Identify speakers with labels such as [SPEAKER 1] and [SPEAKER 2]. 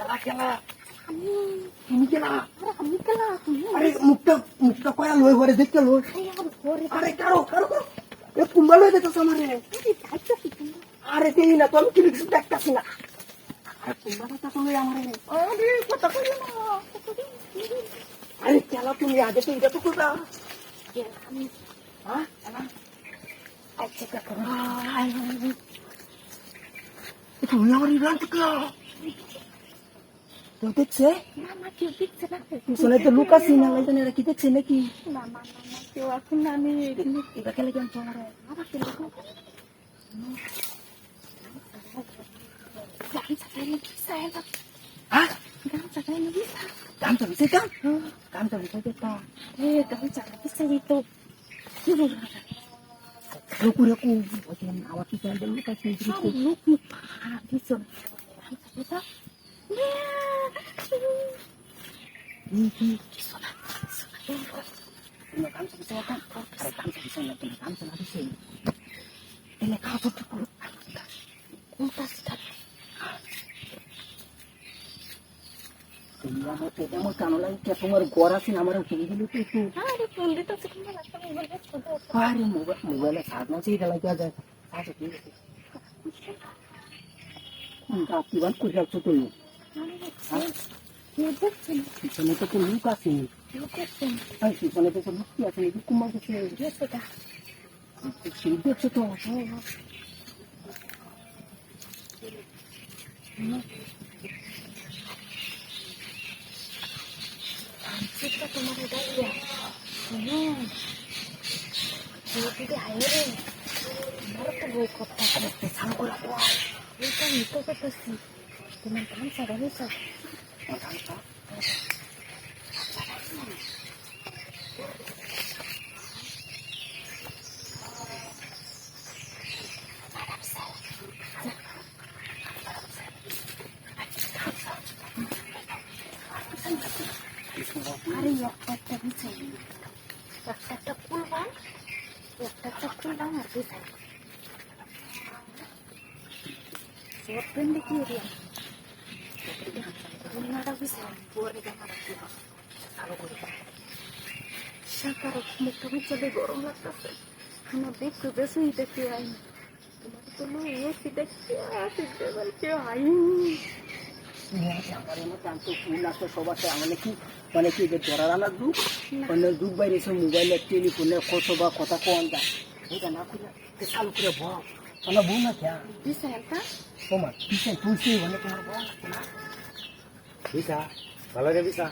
[SPEAKER 1] খেলা খেলা
[SPEAKER 2] আমি
[SPEAKER 1] তুমি খেলা
[SPEAKER 2] আমি কেলা তুমি
[SPEAKER 1] আরে মুখটা কয়া লই ভরে দেখতে লই
[SPEAKER 2] আর পরে
[SPEAKER 1] আরে কারো এ কুম্বা লই দিতেছ আমারে
[SPEAKER 2] যাইতো কি তুমি
[SPEAKER 1] আরে দেই না তো আমি কিছু দেখতাছি না আরে কুম্বাটা তো লই আমারে
[SPEAKER 2] আরে কথা কই না
[SPEAKER 1] আরে খেলা তুমি আগে তো এটা তো কোথা
[SPEAKER 2] আমি
[SPEAKER 1] হ্যাঁ
[SPEAKER 2] আচ্ছা কাকা
[SPEAKER 1] এটা হলো আমার ইরান থেকে তো দেখছে
[SPEAKER 2] মামা কেউ দেখছে না
[SPEAKER 1] পিছনে তো লুকাসি না লাইতেন এরা কি দেখছে নাকি
[SPEAKER 2] মামা কেউ এখন আমি
[SPEAKER 1] এটা খেলে কেন তোমার
[SPEAKER 2] আবার কেউ গান চাকাই নাকি সাহেব
[SPEAKER 1] হ্যাঁ
[SPEAKER 2] গান চাকাই নাকি
[SPEAKER 1] গানটা দিছে গানটা দিছে দেখতা
[SPEAKER 2] গান চাকাতে চাই তো
[SPEAKER 1] রুকুরে কু আবার পিছনে তো লুকাসি
[SPEAKER 2] লোক মুখ দিছো গান চাকাতে
[SPEAKER 1] কি
[SPEAKER 2] শোনা
[SPEAKER 1] তুমি গানটা দিছে এখন আরে গানটা দিছে না তুমি গানটা না দিছে এলে খাওয়া তো পুরো
[SPEAKER 2] কোনটা সেটা
[SPEAKER 1] তুমি আমার এটা আমার কানো লাগে তোমার ঘর আছে না আমার তুমি দিলে তো একটু
[SPEAKER 2] আরে ফোন দিতে আছে কিনা লাগবে মোবাইল ছোট
[SPEAKER 1] আরে মোবাইলে সাত না সেইটা লাগিয়ে যায় আচ্ছা ঠিক আছে আপনি বাদ করে রাখছো তুমি
[SPEAKER 2] কেউ দেখছেন
[SPEAKER 1] পিছনে তো লুক আছে
[SPEAKER 2] কেউ দেখছেন
[SPEAKER 1] পিছনে তো লুকি আছে কুমার কিছু
[SPEAKER 2] সেটা
[SPEAKER 1] সেই দেখছো তো
[SPEAKER 2] চিন্তা তোমার ডাইয়া কেউ যদি হাইরে আমার তো বই করতে
[SPEAKER 1] আরে সামনে করে
[SPEAKER 2] এইটা নিতে করতেছি তোমার গান চাকা হয়েছে আরে একটা নিচে একটা খুলবাম একটা খুলবাম আর দিছে সব পেন্ডে কি এরিয়া ওনারা দিছে পরে দেখা রাখতে ভালো করে সাকার মুখটা চলে গরম লাগতেছে আমার দেখতে বেশি দেখতে আইনি তোমার তো এসি দেখতে আসতে বল কেউ আইনি
[SPEAKER 1] আমার মতো আমি তো ফুল আসতে সবার মানে কি যে ধরার আমার দুঃখ মানে দুঃখ বাইরে এসে মোবাইলে টেলিফোনে বা কথা কোন যায় এটা না করে চালু করে বল মানে বউ না খেয়া
[SPEAKER 2] দিছে একটা
[SPEAKER 1] তোমার পিছনে তুলছি মানে তোমার বল না
[SPEAKER 3] Bisa, kalau dia bisa.